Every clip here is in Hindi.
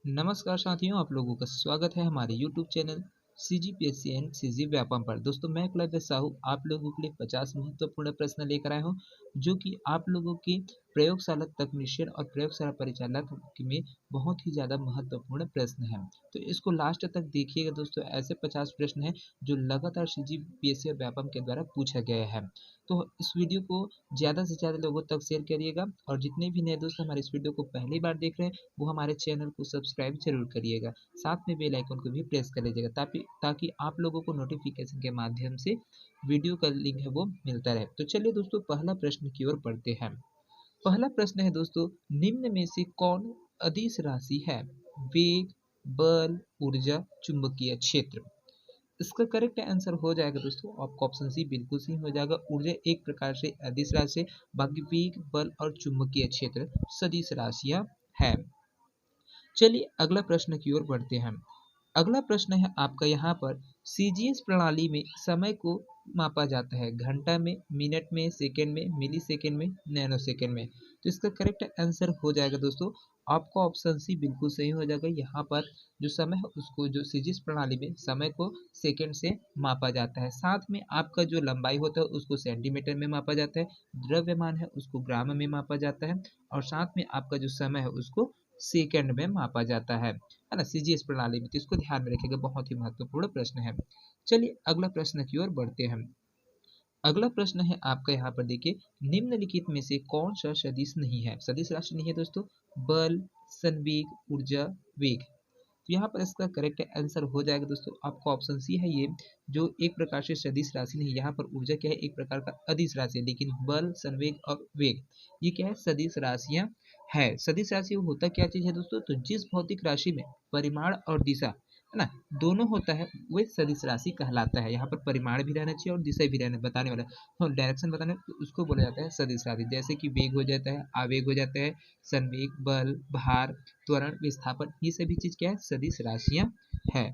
नमस्कार साथियों, आप लोगों का स्वागत है हमारे YouTube channel CGPSC and CG Vyapam पर। दोस्तों मैं एकलव्य साहू आप लोगों के लिए 50 महत्वपूर्ण प्रश्न लेकर आया हूं, जो कि आप लोगों की प्रयोगशाला तकनीशियन और प्रयोगशाला परिचालक में बहुत ही ज़्यादा महत्वपूर्ण प्रश्न हैं। तो इसको लास्ट तक देखिएगा दोस्तों। ऐसे 50 प्रश्न हैं जो लगातार CGPSC और व्यापम के द्वारा पूछा गया है। तो इस वीडियो को ज़्यादा से ज़्यादा लोगों तक शेयर करिएगा, और जितने भी नए दोस्त हमारे इस वीडियो को पहली बार देख रहे हैं वो हमारे चैनल को सब्सक्राइब जरूर करिएगा। साथ में बेल आइकन को भी प्रेस कर लीजिएगा ताकि आप लोगों को नोटिफिकेशन के माध्यम से वीडियो का लिंक है वो मिलता रहे। तो चलिए दोस्तों, पहला प्रश्न की ओर बढ़ते हैं। पहला प्रश्न है दोस्तों, निम्न में से कौन अदिश राशि है? वेग, बल, ऊर्जा, चुंबकीय क्षेत्र। इसका करेक्ट आंसर हो जाएगा दोस्तों आपका ऑप्शन सी बिल्कुल सही हो जाएगा। ऊर्जा एक प्रकार से अदिश राशि है, बाकी वेग, बल और चुंबकीय क्षेत्र सदिश राशियां है। चलिए अगला प्रश्न की ओर बढ़ते हैं। अगला प्रश्न है आपका यहाँ पर, सीजीएस प्रणाली में समय को मापा जाता है घंटा में, मिनट में, सेकंड में, मिली सेकंड में, नैनो सेकंड में। तो इसका करेक्ट आंसर हो जाएगा दोस्तों आपका ऑप्शन सी बिल्कुल सही हो जाएगा। यहाँ पर जो समय है उसको, जो सीजीएस प्रणाली में समय को सेकंड से मापा जाता है। साथ में आपका जो लंबाई होता है उसको सेंटीमीटर में मापा जाता है, द्रव्यमान है उसको ग्राम में मापा जाता है, और साथ में आपका जो समय है उसको सेकंड में मापा जाता है ना, सीजीएस प्रणाली में। तो इसको ध्यान में रखिएगा, बहुत ही महत्वपूर्ण प्रश्न है। चलिए अगला प्रश्न की ओर बढ़ते हैं। अगला प्रश्न है आपका यहाँ पर देखिए, निम्नलिखित में से कौन सा सदिश नहीं है? सदिश राशि नहीं है दोस्तों। बल, संवेग, ऊर्जा, वेग। तो यहाँ पर इसका करेक्ट आंसर हो जाएगा दोस्तों आपका ऑप्शन सी है ये, जो एक प्रकार से सदिश राशि नहीं। यहाँ पर ऊर्जा क्या है, एक प्रकार का अदिश राशि है, लेकिन बल, संवेग और वेग ये क्या है, सदिश राशियां है। सदिश राशि होता क्या चीज है दोस्तों? तो जिस भौतिक राशि में परिमाण और दिशा है ना दोनों होता है वह सदिश राशि कहलाता है। यहाँ पर परिमाण भी रहना चाहिए और दिशा भी रहना, बताने वाला डायरेक्शन बताने, उसको बोला जाता है सदिश राशि। जैसे कि वेग हो जाता है, आवेग हो जाता है, संवेग, बल, भार, त्वरण, विस्थापन, ये सभी चीज क्या है, सदिश राशियां है।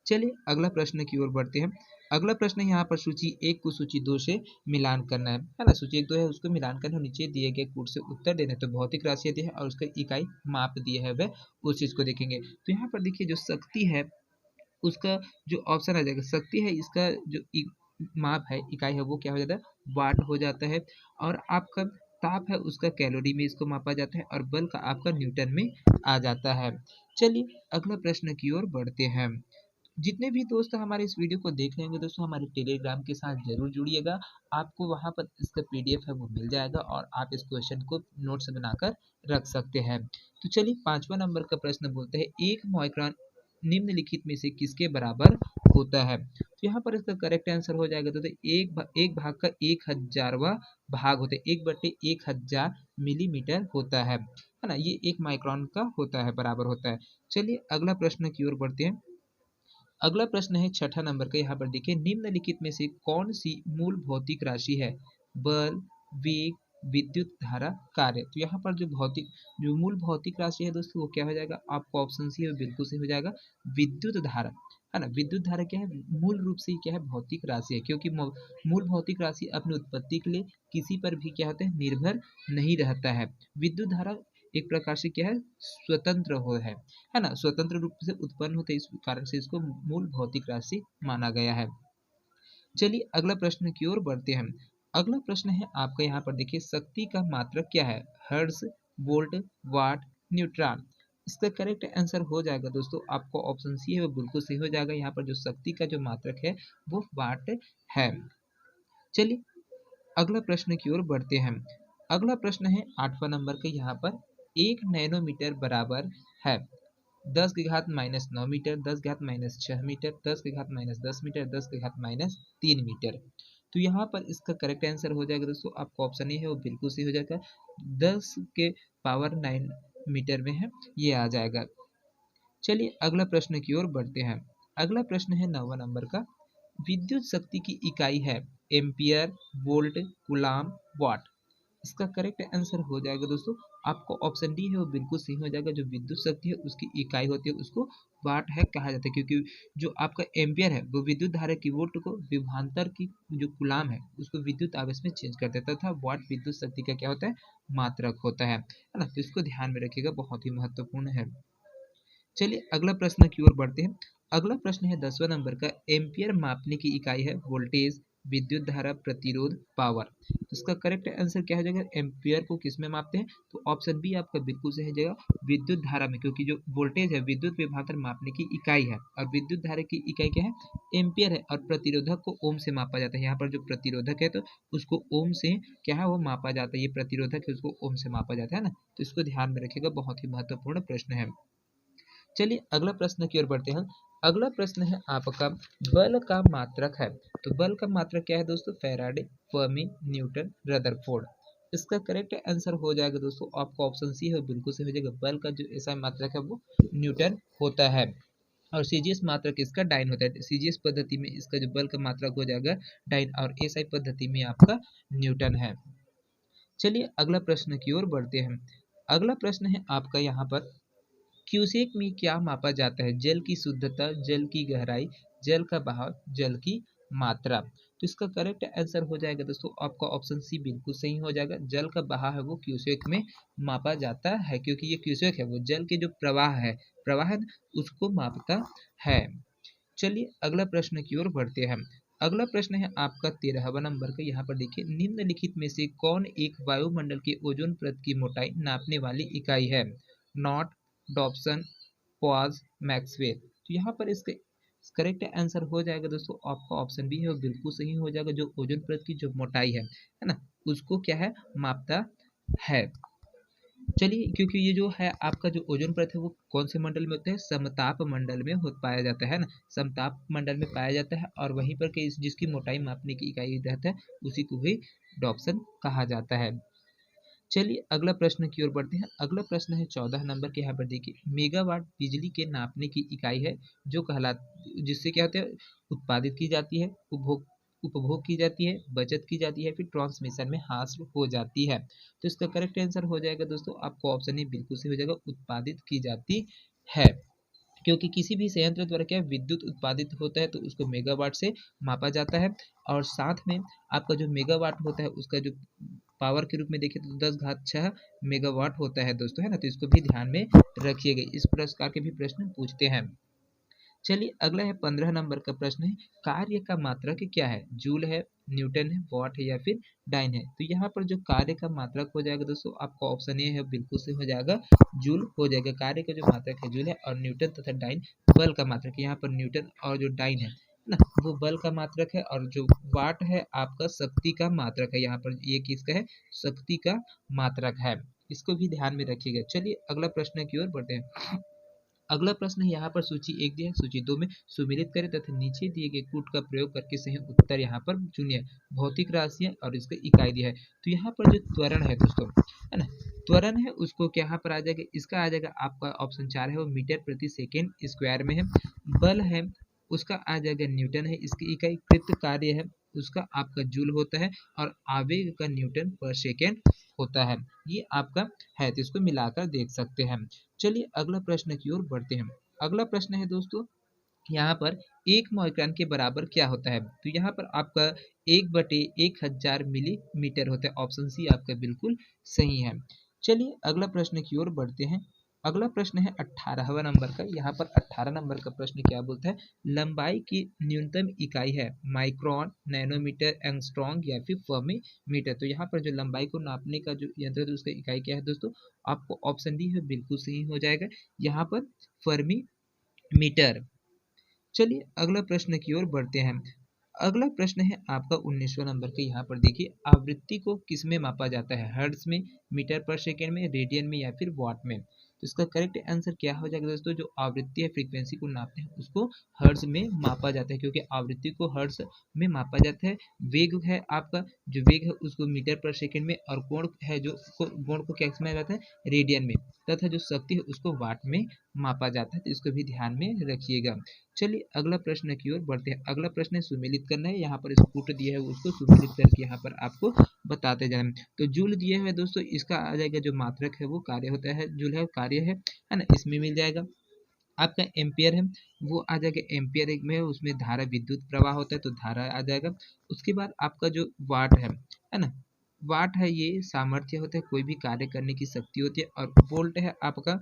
चलिए अगला प्रश्न की ओर बढ़ते हैं। अगला प्रश्न यहाँ पर सूची एक को सूची दो से मिलान करना है ना। सूची एक दो है उसको मिलान करना, नीचे दिए गए कोड से उत्तर देना है। तो भौतिक राशियां दी है और उसका इकाई माप दिया है, वह उस चीज को देखेंगे। तो यहाँ पर देखिए जो शक्ति है उसका जो ऑप्शन आ जाएगा, शक्ति है इसका जो माप है, इकाई है, वो क्या हो जाता है, वाट हो जाता है। और आपका ताप है उसका कैलोरी में इसको मापा जाता है, और बल का आपका न्यूटन में आ जाता है। चलिए अगला प्रश्न की ओर बढ़ते हैं। जितने भी दोस्त हमारे इस वीडियो को देख रहे होंगे दोस्तों, हमारे टेलीग्राम के साथ जरूर जुड़िएगा। आपको वहां पर इसका पीडीएफ है वो मिल जाएगा, और आप इस क्वेश्चन को नोट्स बनाकर रख सकते हैं। तो चलिए पांचवा नंबर का प्रश्न बोलते हैं, एक माइक्रोन निम्नलिखित में से किसके बराबर होता है? तो यहाँ पर इसका करेक्ट आंसर हो जाएगा तो एक भाग का 1000वां भाग होता है, 1/1000 मिलीमीटर होता है ना। ये एक माइक्रोन का होता है, बराबर होता है। चलिए अगला प्रश्न की ओर बढ़ते हैं। अगला प्रश्न है छठा नंबर का। यहाँ पर देखिए, निम्नलिखित में से कौन सी मूल भौतिक राशि है? बल, वेग, विद्युत धारा, कार्य। तो यहाँ पर जो मूल भौतिक राशि है दोस्तों वो क्या हो जाएगा, आपका ऑप्शन सी है बिल्कुल सही हो जाएगा, विद्युत धारा है ना। विद्युत धारा क्या है, मूल रूप से क्या है, भौतिक राशि है, क्योंकि मूल भौतिक राशि अपनी उत्पत्ति के लिए किसी पर भी क्या होता है, निर्भर नहीं रहता है। विद्युत धारा एक प्रकार से क्या है, स्वतंत्र हो है ना, स्वतंत्र रूप से उत्पन्न होते, इस कारण से इसको मूल भौतिक राशि माना गया है। चलिए अगला प्रश्न की ओर बढ़ते हैं। अगला प्रश्न है आपका, यहाँ पर देखिए, शक्ति का मात्रक क्या है? हर्ट्ज, वोल्ट, वाट, न्यूट्रॉन। इसका करेक्ट आंसर हो जाएगा दोस्तों आपको ऑप्शन सी है वो बिल्कुल सही हो जाएगा। यहाँ पर जो शक्ति का जो मात्रक है वो वाट है। चलिए अगला प्रश्न की ओर बढ़ते हैं। अगला प्रश्न है आठवां नंबर का। यहाँ पर 1 नैनोमीटर बराबर है 10⁻⁹ मीटर, 10⁻⁶ मीटर, 10⁻⁻10 मीटर, 10⁻³ मीटर। तो यहाँ पर इसका करेक्ट आंसर हो जाएगा दोस्तों आपका ऑप्शन ए है वो बिल्कुल सही हो जाएगा, 10⁹ मीटर में है, ये आ जाएगा। चलिए अगला प्रश्न की ओर बढ़ते हैं। अगला प्रश्न है 9वां नंबर का। विद्युत शक्ति की इकाई है एम्पियर, वोल्ट, कूलाम, वाट। इसका करेक्ट आंसर हो जाएगा दोस्तों आपको ऑप्शन डी है वो बिल्कुल सही हो जाएगा। जो विद्युत शक्ति है उसकी इकाई होती है उसको वाट है कहा जाता है, क्योंकि जो आपका एम्पियर है वो विद्युत धारा की वोल्ट को विभवांतर की जो कूलाम है उसको विद्युत आवेश में चेंज कर देता है, तथा वाट विद्युत शक्ति का क्या होता है, मात्रक होता है ना। तो इसको ध्यान में रखिएगा, बहुत ही महत्वपूर्ण है। चलिए अगला प्रश्न की ओर बढ़ते हैं। अगला प्रश्न है 10वां नंबर का, एम्पियर मापने की इकाई है वोल्टेज, विद्युत धारा, प्रतिरोध, पावर। तो इसका करेक्ट आंसर क्या हो जाएगा? एम्पियर को किस में मापते हैं? तो ऑप्शन बी आपका बिल्कुल सही हो जाएगा, विद्युत धारा में, क्योंकि जो वोल्टेज है विद्युत विभाजन मापने की इकाई है और विद्युत धारा की इकाई क्या है? एम्पियर है। और प्रतिरोधक को ओम से मापा जाता है। यहाँ पर जो प्रतिरोधक है तो उसको ओम से क्या है वो मापा जाता है। ये प्रतिरोधक है उसको ओम से मापा जाता है ना, तो इसको ध्यान में रखिएगा, बहुत ही महत्वपूर्ण प्रश्न है। चलिए अगला प्रश्न की ओर बढ़ते हैं। अगला प्रश्न है आपका, बल का मात्रक है। तो बल का मात्रक क्या है दोस्तों? Faraday, Fermi, Newton, Rutherford. इसका करेक्ट आंसर हो जाएगा दोस्तों आपका ऑप्शन सी है, बिल्कुल से हो जाएगा। बल का जो ऐसा मात्रक है वो न्यूटन होता है। और सीजीएस मात्रक इसका डाइन होता है। सीजीएस पद्धति में इसका जो बल का मात्रक हो जाएगा डाइन, और एसआई पद्धति में आपका न्यूटन है। चलिए अगला प्रश्न की ओर बढ़ते हैं। अगला प्रश्न है आपका यहाँ पर, क्यूसेक में क्या मापा जाता है? जल की शुद्धता, जल की गहराई, जल का बहाव, जल की मात्रा। तो इसका करेक्ट आंसर हो जाएगा दोस्तों आपका ऑप्शन सी बिल्कुल सही हो जाएगा। जल का बहाव है वो क्यूसेक में मापा जाता है, क्योंकि ये क्यूसेक है वो जल के जो प्रवाह है उसको मापता है। चलिए अगला प्रश्न की ओर बढ़ते हैं। अगला प्रश्न है आपका 13वां नंबर का। यहाँ पर देखिए, निम्नलिखित में से कौन एक वायुमंडल के ओजोन परत की मोटाई नापने वाली इकाई है? Not, Dobson, pause, Maxwell. तो यहाँ पर इसके करेक्ट आंसर हो जाएगा दोस्तों आपका ऑप्शन बी है, वो बिल्कुल सही हो जाएगा। जो ओजोन परत की जो मोटाई है ना, उसको क्या है मापता है। चलिए, क्योंकि ये जो है आपका जो ओजोन परत है वो कौन से मंडल में होता है? समताप मंडल में हो पाया जाता है ना, समताप मंडल में पाया जाता है। और वहीं पर के जिसकी मोटाई मापने की इकाई रहता है उसी को ही डॉप्सन कहा जाता है। चलिए अगला प्रश्न की ओर बढ़ते हैं। अगला प्रश्न है 14 नंबर के। यहाँ पर देखिए, मेगावाट बिजली के नापने की इकाई है जो जिससे क्या होता है? उत्पादित की जाती है, उपभोग उपभोग की जाती है, बचत की जाती है, फिर ट्रांसमिशन में हासिल हो जाती है। तो इसका करेक्ट आंसर हो जाएगा दोस्तों आपको ऑप्शन ए बिल्कुल से हो जाएगा, उत्पादित की जाती है। क्योंकि किसी भी संयंत्र द्वारा क्या विद्युत उत्पादित होता है तो उसको मेगावाट से मापा जाता है। और साथ में आपका जो मेगावाट होता है उसका जो पावर के रूप में देखें तो 10 घात 6 मेगावाट होता है दोस्तों, है ना। तो इसको भी ध्यान में रखिएगा, इस प्रकार के भी प्रश्न पूछते हैं। चलिए अगला है 15 नंबर का प्रश्न है, कार्य का मात्रक क्या है? जूल है, न्यूटन है, वॉट है, या फिर डाइन है। तो यहाँ पर जो कार्य का मात्रक हो जाएगा दोस्तों आपका ऑप्शन ए है, बिल्कुल से हो जाएगा, जूल हो जाएगा। कार्य का जो मात्रक है जूल है, और न्यूटन तथा डाइन बल का मात्रक है। यहाँ पर न्यूटन और जो डाइन है ना वो बल का मात्रक है, और जो वाट है आपका शक्ति का मात्रक है। यहाँ पर ये किसका है? शक्ति का मात्रक है। इसको भी ध्यान में रखिएगा। चलिए अगला प्रश्न की ओर बढ़ते हैं। अगला प्रश्न है यहाँ पर, सूची 1 दिया है, सूची 2 में सुमेलित करें तथा नीचे दिए गए कूट का प्रयोग करके सही उत्तर यहाँ पर चुनिए। भौतिक राशियां और इसका इकाई दिया है। तो यहाँ पर जो त्वरण है दोस्तों, है ना, त्वरण है उसको क्या यहाँ पर आ जाएगा? इसका आ जाएगा आपका ऑप्शन 4 है वो मीटर प्रति सेकेंड स्क्वायर में है। बल है उसका आ जाएगा न्यूटन है, इसकी इकाई। कृत कार्य है उसका आपका जूल होता है, और आवेग का न्यूटन पर सेकेंड होता है। ये आपका है, तो इसको मिलाकर देख सकते हैं। चलिए अगला प्रश्न की ओर बढ़ते हैं। अगला प्रश्न है दोस्तों यहाँ पर, 1 माइक्रोन के बराबर क्या होता है? तो यहाँ पर आपका 1/1000 मिलीमीटर होता है। ऑप्शन सी आपका बिल्कुल सही है। चलिए अगला प्रश्न की ओर बढ़ते हैं। अगला प्रश्न है 18वां नंबर का। यहाँ पर 18 नंबर का प्रश्न क्या बोलता है? लंबाई की न्यूनतम इकाई है माइक्रोन, नैनोमीटर, एंगस्ट्रॉन्ग, या फिर फर्मी मीटर। तो यहाँ पर जो लंबाई को नापने का जो यंत्र है उसका इकाई क्या है दोस्तों? आपको ऑप्शन डी है, बिल्कुल सही हो जाएगा यहाँ पर, फर्मी मीटर। चलिए अगला प्रश्न की ओर बढ़ते हैं। अगला प्रश्न है आपका 19वां नंबर का। यहाँ पर देखिए, आवृत्ति को किस में मापा जाता है? हर्ट्ज में, मीटर पर सेकेंड में, रेडियन में, या फिर वॉट में। तो इसका करेक्ट आंसर क्या हो जाएगा दोस्तों? जो आवृत्ति है फ्रीक्वेंसी को नापते हैं उसको हर्ट्ज में मापा जाता है, क्योंकि आवृत्ति को हर्ट्ज में मापा जाता है। वेग है आपका, जो वेग है उसको मीटर पर सेकेंड में, और कोण है जो कोण को क्या में जाता है? रेडियन में। तथा जो शक्ति है उसको वाट में मापा जाता है, तो इसको भी ध्यान में रखिएगा। चलिए अगला प्रश्न की ओर बढ़ते हैं। अगला प्रश्न है सुमेलित करना है। यहाँ पर स्कूट दिया है उसको सुमेलित करके यहाँ पर आपको बताते जाए। तो जूल दिए हुए दोस्तों, इसका आ जाएगा जो मात्रक है वो कार्य होता है, जूल है कार्य है ना, इसमें मिल जाएगा। आपका एम्पियर है वो आ जाएगा, एम्पियर एक में है उसमें धारा विद्युत प्रवाह होता है तो धारा आ जाएगा। उसके बाद आपका जो वाट है ना, वाट है ये सामर्थ्य होता है, कोई भी कार्य करने की शक्ति होती है। और वोल्ट है आपका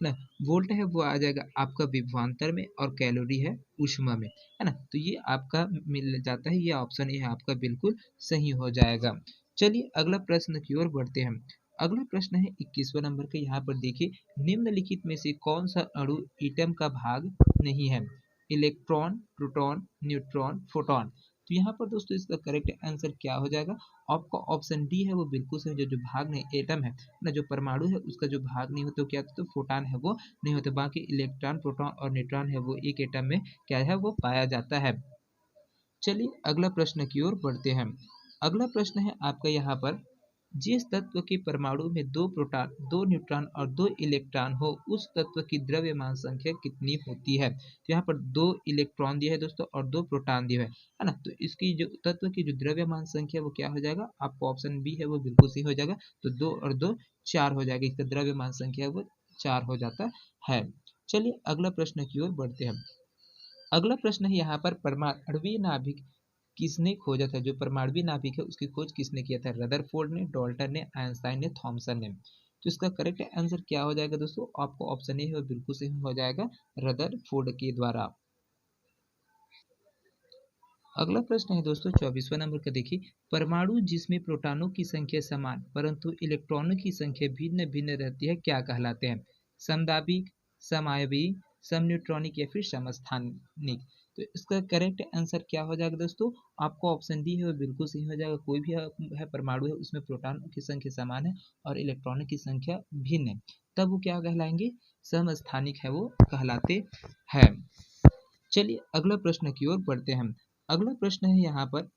ना। वोल्ट है वो आ जाएगा आपका विभवांतर में और कैलोरी है ऊष्मा में, है ना। तो ये आपका मिल जाता है, ये ऑप्शन ए आपका बिल्कुल सही हो जाएगा। चलिए अगला प्रश्न की ओर बढ़ते हैं। अगला प्रश्न है 21वां नंबर का। यहाँ पर देखिए, निम्नलिखित में से कौन सा अणु एटम का भाग नहीं है? Electron, proton, neutron, photon. तो यहाँ पर दोस्तों इसका करेक्ट आंसर क्या हो जाएगा? आपका ऑप्शन डी है वो बिल्कुल सही। जो भाग नहीं एटम है ना, जो परमाणु है उसका जो भाग नहीं होता, तो क्या होता है? फोटॉन है वो नहीं होता। बाकी इलेक्ट्रॉन, प्रोटॉन और न्यूट्रॉन है वो एक एटम में क्या है वो पाया जाता है। चलिए अगला प्रश्न की ओर बढ़ते हैं। अगला प्रश्न है आपका यहाँ पर, जिस तत्व के परमाणु में 2 प्रोटॉन, 2 न्यूट्रॉन और 2 इलेक्ट्रॉन हो, उस तत्व की द्रव्यमान संख्या कितनी होती है? तो यहाँ पर 2 इलेक्ट्रॉन दिए है दोस्तों और 2 प्रोटॉन दिए है ना। तो इसकी जो तत्व की जो द्रव्यमान संख्या वो क्या हो जाएगा? आपका ऑप्शन बी है वो बिल्कुल सही हो जाएगा। तो 2 और 2 4 हो जाएगा। इसका द्रव्यमान संख्या वो 4 हो जाता है। चलिए अगला प्रश्न की ओर बढ़ते हैं। अगला प्रश्न है यहाँ पर, परमाणुवीय नाभिक किसने खोजा था? जो परमाणुवीय नाभिक है उसकी खोज किसने किया था? रदरफोर्ड ने, डाल्टन ने, आइंस्टाइन ने, थॉमसन ने। तो इसका करेक्ट आंसर क्या हो जाएगा दोस्तों? आपको ऑप्शन ए है वो बिल्कुल सही हो जाएगा, रदरफोर्ड के द्वारा। अगला प्रश्न है दोस्तों 24वां नंबर का। देखिए, परमाणु जिसमें प्रोटॉनों की संख्या समान परंतु इलेक्ट्रॉनों की संख्या भिन्न भिन्न रहती है क्या कहलाते हैं? समदाबिक, समायवी, समन्यूट्रॉनिक या फिर समस्थानिक। तो इसका करेक्ट आंसर क्या हो जाएगा दोस्तों? आपको ऑप्शन डी है वो बिल्कुल सही हो जाएगा। कोई भी है परमाणु है उसमें प्रोटॉनों की संख्या समान है और इलेक्ट्रॉनों की संख्या भिन्न है, तब वो क्या कहलाएंगे? समस्थानिक है वो कहलाते हैं। चलिए अगला प्रश्न की ओर बढ़ते हैं। अगला प्रश्न है यहाँ पर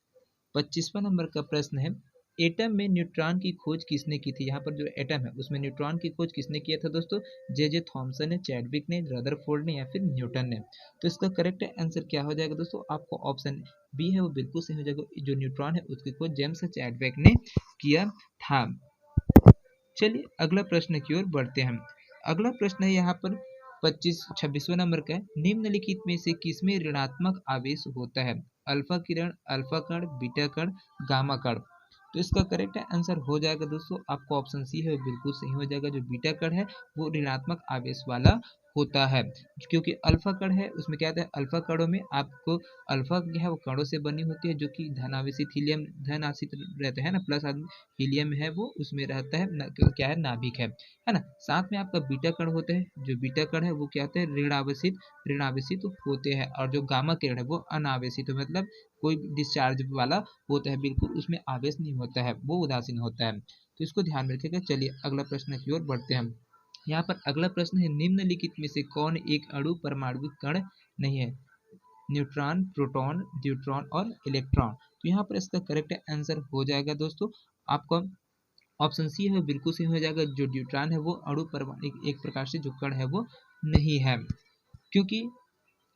25वां नंबर का प्रश्न है, एटम में न्यूट्रॉन की खोज किसने की थी? यहाँ पर जो एटम है उसमें न्यूट्रॉन की खोज किसने किया था दोस्तों? जे जे थॉमसन ने, चैडविक ने, रदरफोर्ड ने या फिर न्यूटन ने। तो इसका करेक्ट आंसर क्या हो जाएगा दोस्तों? आपको ऑप्शन बी है वो बिल्कुल सही हो जाएगा। जो न्यूट्रॉन है उसकी खोज जेम्स चैडविक ने किया था। चलिए अगला प्रश्न की ओर बढ़ते हैं। अगला प्रश्न है यहाँ पर 26वां नंबर का है, निम्नलिखित में से किसमें ऋणात्मक आवेश होता है? अल्फा किरण, अल्फा कण, बीटा कण, गामा कण। तो इसका करेक्ट आंसर हो जाएगा दोस्तों, आपको ऑप्शन सी है बिल्कुल सही हो जाएगा। जो बीटा कण है वो ऋणात्मक आवेश वाला होता है, क्योंकि अल्फा कण है उसमें क्या होता है? अल्फा कणों में आपको अल्फा क्या है वो कणों से बनी होती है जो कि धनावेशित हीलियम धन आशित रहते हैं ना, प्लस हीलियम है वो उसमें रहता है क्या है? नाभिक है ना। साथ में आपका बीटा कण होते हैं, जो बीटा कण है वो क्या होते हैं? ऋणावेशित होते हैं। और जो गामा किरण है वो अनावेशित, मतलब कोई डिस्चार्ज वाला होता है, बिल्कुल उसमें आवेश नहीं होता है, वो उदासीन होता है। तो इसको ध्यान में रखिएगा। चलिए अगला प्रश्न की ओर बढ़ते हैं। यहाँ पर अगला प्रश्न है, निम्नलिखित में से कौन एक अणु परमाणु कण नहीं है? न्यूट्रॉन, प्रोटॉन, ड्यूट्रॉन और इलेक्ट्रॉन। तो यहाँ पर इसका करेक्ट आंसर हो जाएगा दोस्तों, आपका ऑप्शन सी है बिल्कुल सही हो जाएगा। जो ड्यूट्रॉन है वो अणु परमाणु एक प्रकार से जो कण है वो नहीं है, क्योंकि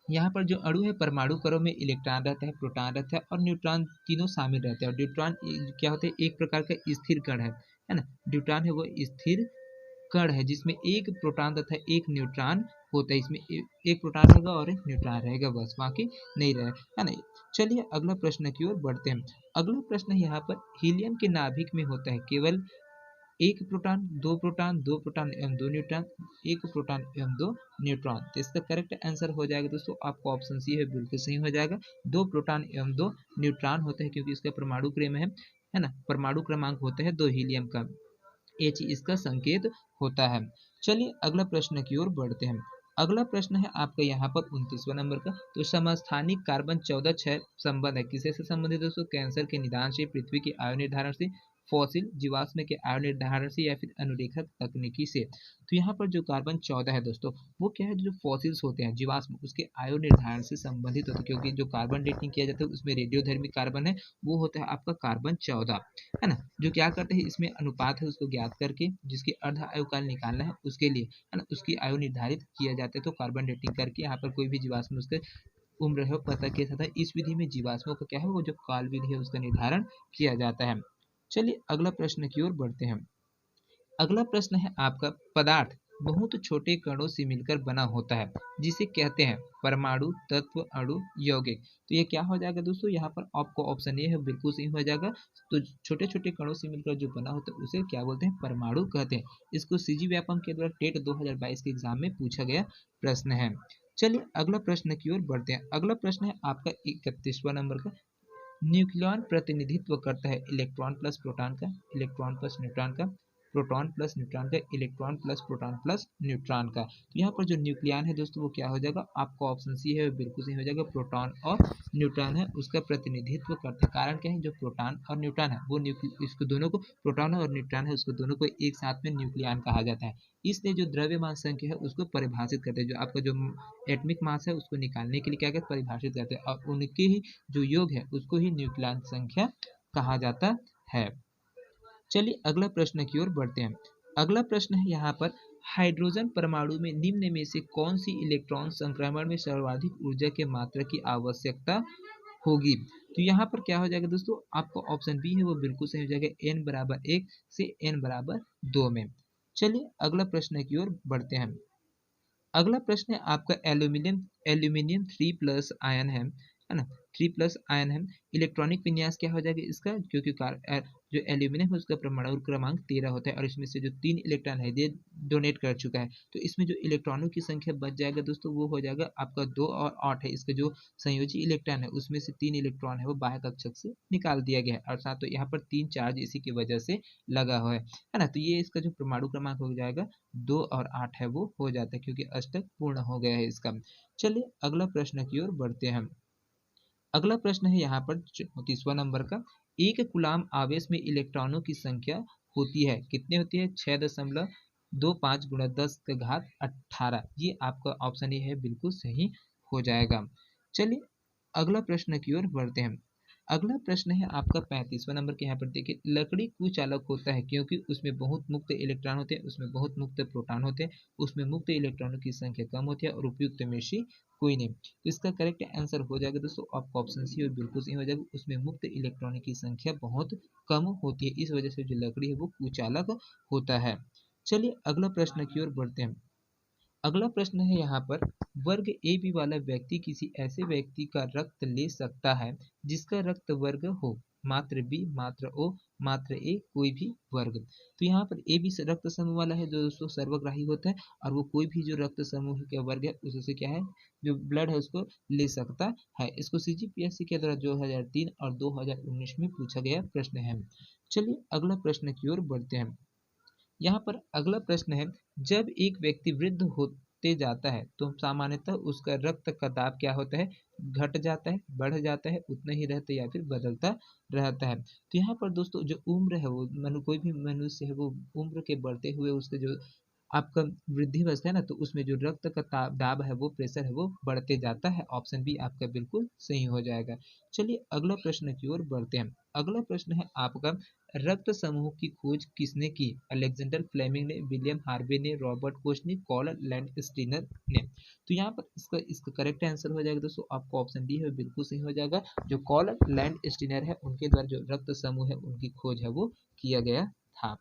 यहाँ पर जो अणु है परमाणु कणों में इलेक्ट्रॉन रहता है, प्रोटॉन रहता है और न्यूट्रॉन, तीनों शामिल रहते हैं। और ड्यूट्रॉन क्या होते हैं? एक प्रकार का स्थिर कण है ना। ड्यूट्रॉन है वो स्थिर कण है जिसमें एक प्रोटॉन तथा एक न्यूट्रॉन होता है। इसमें एक प्रोटॉन रहेगा और एक न्यूट्रॉन रहेगा, बस बाकी नहीं रहेगा, है ना। चलिए अगला प्रश्न की ओर बढ़ते हैं। अगला प्रश्न यहाँ पर, हीलियम के नाभिक में होता है केवल एक प्रोटॉन, दो प्रोटॉन एवं दो न्यूट्रॉन, एक प्रोटॉन एवं दो न्यूट्रॉन। तो इसका करेक्ट आंसर हो जाएगा दोस्तों, आपको ऑप्शन सी है बिल्कुल सही हो जाएगा। दो प्रोटॉन एवं दो न्यूट्रॉन होते हैं, क्योंकि इसका परमाणु क्रम है ना, परमाणु क्रमांक होता है 2 हीलियम का, ये चीज इसका संकेत होता है। चलिए अगला प्रश्न की ओर बढ़ते हैं। अगला प्रश्न है आपका यहाँ पर 29वां नंबर का। तो समस्थानिक कार्बन 14 संबंध है किसे से संबंधित दोस्तों? कैंसर के निदान से, पृथ्वी के आयु निर्धारण से, फॉसिल जीवाश्म के आयु निर्धारण से या फिर अनुरेखक तकनीकी से। तो यहाँ पर जो कार्बन 14 है दोस्तों, वो क्या है? जो फॉसिल्स होते हैं जीवाश्म, उसके आयु निर्धारण से संबंधित होते हैं, क्योंकि जो कार्बन डेटिंग किया जाता है उसमें रेडियोधर्मी कार्बन है, वो होता है आपका कार्बन 14, है ना। जो क्या करते हैं, इसमें अनुपात है उसको ज्ञात करके जिसकी अर्ध आयु काल निकालना है उसके लिए, है ना, उसकी आयु निर्धारित किया जाता है। तो कार्बन डेटिंग करके यहाँ पर कोई भी जीवाश्म उसके उम्र है पता किया जाता है। इस विधि में जीवाश्मों का क्या है वो जो काल विधि है उसका निर्धारण किया जाता है। चलिए अगला प्रश्न की ओर बढ़ते हैं। अगला प्रश्न है आपका, पदार्थ बहुत छोटे कणों से मिलकर बना होता है, जिसे कहते हैं परमाणु, तत्व, अणु, यौगिक। तो ये क्या हो जाएगा दोस्तों, यहाँ पर आपको ऑप्शन ए है बिल्कुल सही हो जाएगा। तो छोटे छोटे कणों से मिलकर जो बना होता है उसे क्या बोलते हैं, परमाणु कहते हैं। इसको सीजी व्यापम के द्वारा टेट 2022 के एग्जाम में पूछा गया प्रश्न है। चलिए अगला प्रश्न की ओर बढ़ते हैं। अगला प्रश्न है आपका 31वां नंबर का। न्यूक्लियॉन प्रतिनिधित्व करता है इलेक्ट्रॉन प्लस प्रोटॉन का, इलेक्ट्रॉन प्लस न्यूट्रॉन का, प्रोटॉन प्लस न्यूट्रॉन का, electron plus proton plus neutron का। तो यहाँ पर जो न्यूक्लियन है दोस्तों वो क्या हो जाएगा, आपका ऑप्शन सी है बिल्कुल सही हो जाएगा। प्रोटॉन और न्यूट्रॉन है उसका प्रतिनिधित्व करते हैं। कारण क्या है, जो प्रोटॉन और न्यूट्रॉन है वो इसको दोनों को, प्रोटॉन और न्यूट्रॉन है उसको दोनों को एक साथ में न्यूक्लियन कहा जाता है। इसलिए जो द्रव्यमान संख्या है उसको परिभाषित करते हैं, जो आपका जो एटमिक मास है उसको निकालने के लिए क्या कहते हैं, परिभाषित करते हैं। और उनके ही जो योग है उसको ही न्यूक्लियन संख्या कहा जाता है। चलिए अगला प्रश्न की ओर बढ़ते हैं। अगला प्रश्न है यहाँ पर, हाइड्रोजन परमाणु में निम्न में से कौन सी इलेक्ट्रॉन संक्रमण में सर्वाधिक ऊर्जा के मात्रा की आवश्यकता होगी। तो यहाँ पर क्या हो जाएगा दोस्तों, आपका ऑप्शन बी है वो बिल्कुल सही हो जाएगा, n बराबर 1 से n बराबर 2 में। चलिए अगला प्रश्न की ओर बढ़ते हैं। अगला प्रश्न है आपका एल्यूमिनियम एल्यूमिनियम 3+ आयन है ना, 3+ आयन है। इलेक्ट्रॉनिक विन्यास क्या हो जाएगा इसका, क्योंकि जो एल्यूमिनियम है उसका परमाणु क्रमांक 13 होता है और इसमें से जो 3 इलेक्ट्रॉन है ये डोनेट कर चुका है। तो इसमें जो इलेक्ट्रॉनों की संख्या बच जाएगा दोस्तों वो हो जाएगा आपका 2 और 8 है। इसका जो संयोजी इलेक्ट्रॉन है उसमें से 3 इलेक्ट्रॉन है वो बाह्य कक्षक से निकाल दिया गया है और साथ तो यहाँ पर 3 चार्ज इसी की वजह से लगा हुआ है ना। तो ये इसका जो परमाणु क्रमांक हो जाएगा 2 और 8 है वो हो जाता है, क्योंकि अष्टक पूर्ण हो गया है इसका। चलिए अगला प्रश्न की ओर बढ़ते हैं। अगला प्रश्न है यहाँ पर 34वां नंबर का। एक कूलाम आवेश में इलेक्ट्रॉनों की संख्या होती है, कितने होती है, 6.25 गुणा 10 का घात 18। ये आपका ऑप्शन ए है बिल्कुल सही हो जाएगा। चलिए अगला प्रश्न की ओर बढ़ते हैं। अगला प्रश्न है आपका 35वां नंबर के। यहाँ पर देखिए, लकड़ी कुचालक होता है क्योंकि उसमें बहुत मुक्त इलेक्ट्रॉन होते हैं, उसमें बहुत मुक्त प्रोटॉन होते हैं, उसमें मुक्त इलेक्ट्रॉनों की संख्या कम होती है और उपयुक्त में से कोई नहीं। तो इसका करेक्ट आंसर हो जाएगा दोस्तों आपका ऑप्शन सी बिल्कुल सही हो जाएगा, उसमें मुक्त इलेक्ट्रॉनों की संख्या बहुत कम होती है, इस वजह से जो लकड़ी है वो कुचालक होता है। चलिए अगला प्रश्न की ओर बढ़ते हैं। अगला प्रश्न है यहाँ पर, वर्ग ए बी वाला व्यक्ति किसी ऐसे व्यक्ति का रक्त ले सकता है जिसका रक्त वर्ग हो मात्र बी, मात्र ओ, मात्र ए, कोई भी वर्ग। तो यहाँ पर ए बी रक्त समूह वाला है जो दोस्तों सर्वग्राही होता है, और वो कोई भी जो रक्त समूह का वर्ग है उससे क्या है, जो ब्लड है उसको ले सकता है। इसको सीजीपीएससी के द्वारा 2003 और 2019 में पूछा गया प्रश्न है। चलिए अगला प्रश्न की ओर बढ़ते हैं। यहाँ पर अगला प्रश्न है, जब एक व्यक्ति वृद्ध होते जाता है तो सामान्यतः उसका रक्त का दाब क्या होता है, घट जाता है, बढ़ जाता है, उतना ही रहता है या फिर बदलता रहता है। तो यहाँ पर दोस्तों जो उम्र है वो कोई भी मनुष्य है वो उम्र के बढ़ते हुए उसके जो आपका वृद्धि अवस्था है ना, तो उसमें जो रक्त का दाब है वो प्रेशर है वो बढ़ते जाता है। ऑप्शन बी आपका बिल्कुल सही हो जाएगा। चलिए अगला प्रश्न की ओर बढ़ते हैं। अगला प्रश्न है आपका, रक्त समूह की खोज किसने की, अलेक्जेंडर फ्लेमिंग ने, विलियम हार्वे ने, रॉबर्ट कोच ने, कॉल लैंडस्टीनर ने। तो यहाँ पर इसका करेक्ट आंसर हो जाएगा दोस्तों आपको ऑप्शन डी है बिल्कुल सही हो जाएगा। जो कॉल लैंडस्टीनर है उनके द्वारा जो रक्त समूह है उनकी खोज है वो किया गया था।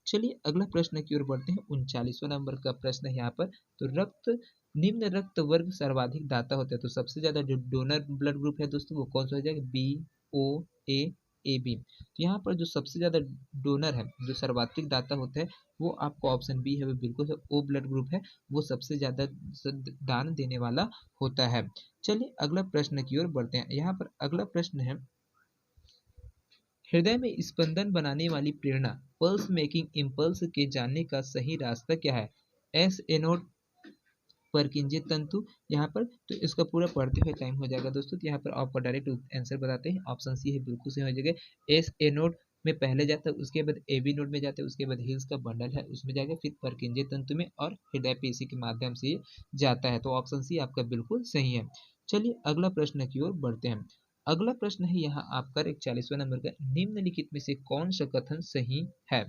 चलिए अगला प्रश्न की ओर बढ़ते हैं। 39वां नंबर का प्रश्न है यहाँ पर, तो निम्न रक्त वर्ग सर्वाधिक दाता होता है। तो सबसे ज्यादा जो डोनर ब्लड ग्रुप है दोस्तों वो कौन सा हो जाएगा, बी, ओ, ए बी। तो यहाँ पर जो सबसे ज्यादा डोनर है, जो सर्वाधिक दाता होता है वो आपको ऑप्शन बी है वो बिल्कुल ओ ब्लड ग्रुप है, वो सबसे ज्यादा दान देने वाला होता है। चलिए अगला प्रश्न की ओर बढ़ते हैं। यहाँ पर अगला प्रश्न है, हृदय में स्पंदन बनाने वाली प्रेरणा पल्स मेकिंग इम्पल्स के जानने का सही रास्ता क्या है, एस एनोड, परकिंजे तंतु। यहाँ पर तो इसका पूरा पढ़ते हुए टाइम हो जाएगा दोस्तों, तो यहाँ पर आपको डायरेक्ट आंसर बताते हैं। ऑप्शन सी है बिल्कुल सही हो जाएगा। एस एनोड में पहले जाता है, उसके बाद ए बी नोड में जाता है, उसके बाद हिल्स का बंडल है उसमें जाएगा, फिर परकिंजे तंतु में और हृदय पेशी के माध्यम से जाता है। तो ऑप्शन सी आपका बिल्कुल सही है। चलिए अगला प्रश्न की ओर बढ़ते हैं। अगला प्रश्न है यहाँ आपका 41वां नंबर का, निम्नलिखित में से कौन सा कथन सही है,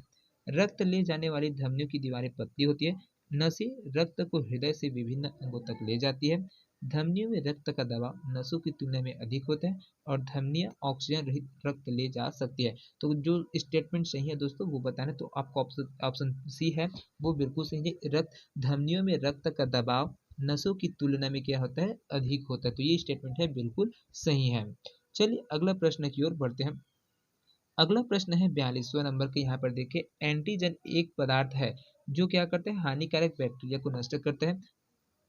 रक्त ले जाने वाली धमनियों की दीवारें पतली होती है, नसें रक्त को हृदय से विभिन्न अंगों तक ले जाती है, धमनियों में रक्त का दबाव नसों की तुलना में अधिक होता है और धमनियां ऑक्सीजन रहित रक्त ले जा सकती है। तो जो स्टेटमेंट सही है दोस्तों वो बताना, तो आपका ऑप्शन ऑप्शन सी है वो बिल्कुल सही है। धमनियों में रक्त का दबाव नसों की तुलना में क्या होता है, अधिक होता है। तो ये स्टेटमेंट है बिल्कुल सही है। चलिए अगला प्रश्न की ओर बढ़ते हैं। अगला प्रश्न है 42वां नंबर के। यहाँ पर देखिए, एंटीजन एक पदार्थ है जो क्या करते हैं, हानिकारक बैक्टीरिया को नष्ट करता है,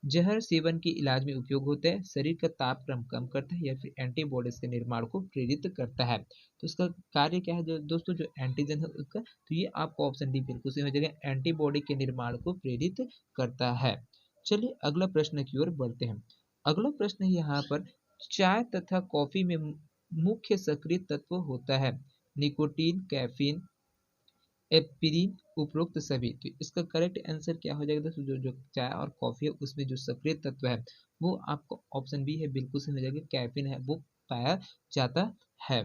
जहर सेवन के इलाज में उपयोग होता है, शरीर का तापक्रम कम करता है, या फिर एंटीबॉडीज के निर्माण को प्रेरित करता है। तो इसका कार्य क्या है जो दोस्तों, जो एंटीजन है उसका, तो ये आपको ऑप्शन डी बिल्कुल सही हो जाएगा, एंटीबॉडी के निर्माण को प्रेरित करता है। चलिए अगला प्रश्न की ओर बढ़ते हैं। अगला प्रश्न है यहाँ पर, चाय तथा कॉफी में मुख्य सक्रिय तत्व होता है, निकोटीन, कैफीन, एस्पिरिन, उपरोक्त सभी। तो इसका करेक्ट आंसर क्या हो जाएगा दोस्तों, जो जो चाय और कॉफी है उसमें जो सक्रिय तत्व है वो आपको ऑप्शन बी है बिल्कुल सही हो जाएगा, कैफीन है वो पाया जाता है।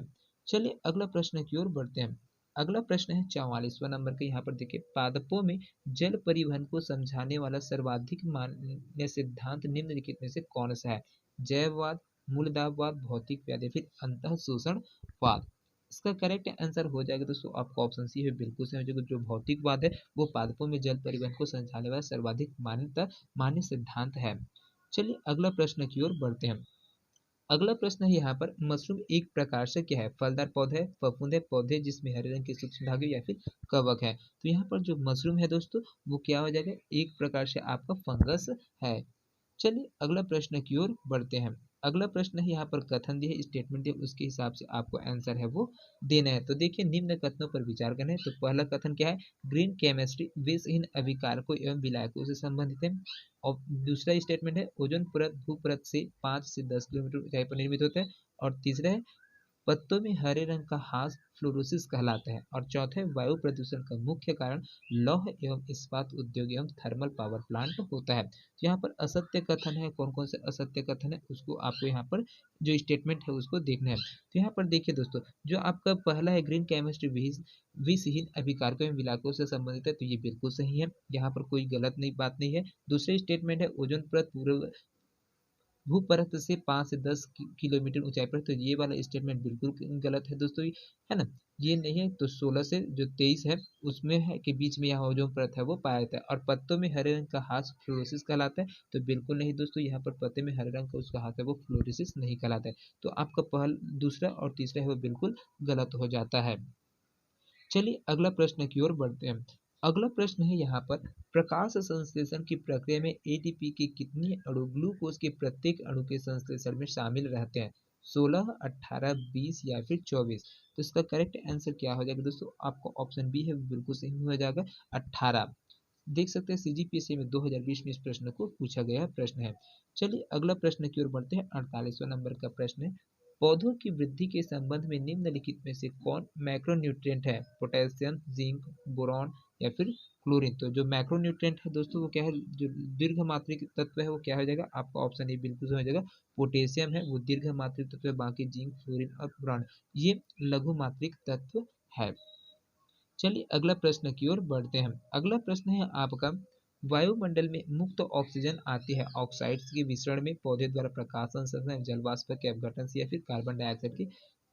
चलिए अगला प्रश्न की ओर बढ़ते हैं। अगला प्रश्न है 44वां नंबर का। यहाँ पर देखिए, पादपों में जल परिवहन को समझाने वाला सर्वाधिक मान्य सिद्धांत निम्नलिखित में से कौन सा है, जैववाद, मूलदाबवाद, भौतिकवाद, या फिर अंतःशोषणवाद। इसका करेक्ट आंसर हो जाएगा दोस्तों आपका ऑप्शन सी है बिल्कुल सही हो जाएगा, जो भौतिकवाद है वो पादपों में जल परिवहन को समझाने वाला सर्वाधिक मान्य सिद्धांत है। चलिए अगला प्रश्न की ओर बढ़ते हैं। अगला प्रश्न है यहाँ पर, मशरूम एक प्रकार से क्या है, फलदार पौधा है, फफूंद है, पौधे जिसमें हरे रंग के सूक्ष्म धागे, या फिर कवक है। तो यहाँ पर जो मशरूम है दोस्तों वो क्या हो जाएगा, एक प्रकार से आपका फंगस है। चलिए अगला प्रश्न की ओर बढ़ते हैं। अगला प्रश्न है यहाँ पर, कथन दिए स्टेटमेंट दिए उसके हिसाब से आपको आंसर है वो देना है। तो देखिए, निम्न कथनों पर विचार करना है। तो पहला कथन क्या है, ग्रीन केमिस्ट्री विषहीन अभिकारकों एवं विलायकों से संबंधित है। और दूसरा स्टेटमेंट है, ओजोन परत भूपरत से 5 से 10 किलोमीटर ऊंचाई पर निर्मित होता है। और तीसरा है, पत्तों में हरे रंग का हास फ्लोरोसिस कहलाता है। और चौथे, वायु प्रदूषण का मुख्य कारण लौह एवं इस्पात उद्योग एवं थर्मल पावर प्लांट होता है। तो यहाँ पर असत्य कथन है, कौन कौन से असत्य कथन है उसको आपको यहाँ पर जो स्टेटमेंट है उसको देखना है। तो यहाँ पर देखिए दोस्तों, जो आपका पहला है, ग्रीन केमिस्ट्री विषहीन अभिकारकों एवं विलायकों से संबंधित है, तो ये बिल्कुल सही है, यहाँ पर कोई गलत नहीं बात नहीं है। दूसरे स्टेटमेंट है, ओजोन परत पूर्व भूपरत से 5 से 10 किलोमीटर ऊंचाई पर, तो ये वाला स्टेटमेंट बिल्कुल गलत है दोस्तों, है ना, ये नहीं है। तो 16 से जो 23 है उसमें है कि बीच में यहाँ ओजोन परत है वो पाया जाता है। और पत्तों में हरे रंग का हास फ्लोरोसिस कहलाता है, तो बिल्कुल नहीं दोस्तों, यहाँ पर पत्ते में हरे रंग का उसका हाथ है वो फ्लोरोसिस नहीं कहलाता है। तो आपका दूसरा और तीसरा है वो बिल्कुल गलत हो जाता है। चलिए अगला प्रश्न की ओर बढ़ते हैं। अगला प्रश्न है यहाँ पर, प्रकाश संश्लेषण की प्रक्रिया में एटीपी के कितने अणु ग्लूकोज के प्रत्येक अणु के संश्लेषण में शामिल रहते हैं, 16, 18, 20, या फिर 24। तो इसका करेक्ट आंसर क्या हो जाएगा दोस्तों, आपको ऑप्शन बी है बिल्कुल सही हो जाएगा, 18। देख सकते हैं सीजीपीएससी में 2020 में इस प्रश्न को पूछा गया प्रश्न है। चलिए अगला प्रश्न की ओर बढ़ते हैं। 48वां नंबर का प्रश्न है, पौधों की वृद्धि के संबंध में निम्नलिखित में से कौन मैक्रोन्यूट्रिएंट है, पोटेशियम, जिंक, बोरॉन, या फिर क्लोरीन। तो जो मैक्रोन्यूट्रिएंट है दोस्तों वो क्या है, जो दीर्घ मात्रिक तत्व है वो क्या हो जाएगा, आपका ऑप्शन ए बिल्कुल सही हो जाएगा, पोटेशियम है वो दीर्घ मात्रिक तत्व है, बाकी जिंक, फ्लोरीन और बोरॉन ये लघु मात्रिक तत्व है। चलिए अगला प्रश्न की ओर बढ़ते हैं। अगला प्रश्न है आपका, वायुमंडल में मुक्त ऑक्सीजन आती है ऑक्साइड्स के विसरण में, पौधे द्वारा प्रकाश संश्लेषण, जलवाष्प के अपघटन से, या फिर कार्बन डाइऑक्साइड के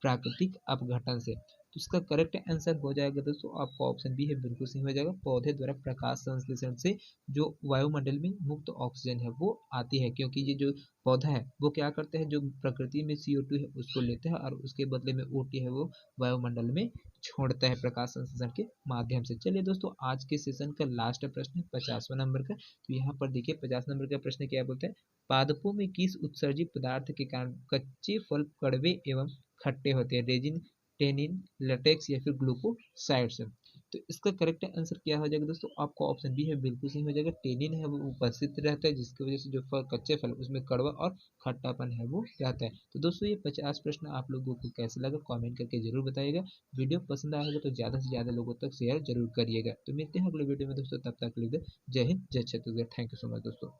प्राकृतिक अपघटन से। तो इसका करेक्ट आंसर हो जाएगा दोस्तों आपका ऑप्शन बी है बिल्कुल सही हो जाएगा, पौधे द्वारा प्रकाश संश्लेषण से जो वायुमंडल में मुक्त ऑक्सीजन है वो आती है। क्योंकि ये जो पौधा है वो क्या करते हैं, जो प्रकृति में CO2 है उसको लेते हैं और उसके बदले में OT है वो वायुमंडल में छोड़ता है प्रकाश संश्लेषण के माध्यम से। चलिए दोस्तों, आज के सेशन का लास्ट प्रश्न है 50वां नंबर का। तो यहाँ पर देखिए 50 नंबर का प्रश्न क्या बोलते हैं, पादपों में किस उत्सर्जित पदार्थ के कारण कच्चे फल कड़वे एवं खट्टे होते हैं, रेजिन, टेनिन, लेटेक्स, या फिर ग्लूकोसाइड्स। तो इसका करेक्ट आंसर क्या हो जाएगा दोस्तों, आपका ऑप्शन बी है बिल्कुल सही हो जाएगा, टेनिन है वो उपस्थित रहता है, जिसकी वजह से जो फल कच्चे फल उसमें कड़वा और खट्टापन है वो रहता है। तो दोस्तों ये 50 प्रश्न आप लोगों को कैसे लगा कमेंट करके जरूर बताइएगा। वीडियो पसंद आएगा तो ज़्यादा से ज़्यादा लोगों तक शेयर जरूर करिएगा। तो मिलते हैं अगले वीडियो में दोस्तों, तब तक के लिए जय हिंद, जय Chhattisgarh. Thank you so much दोस्तों।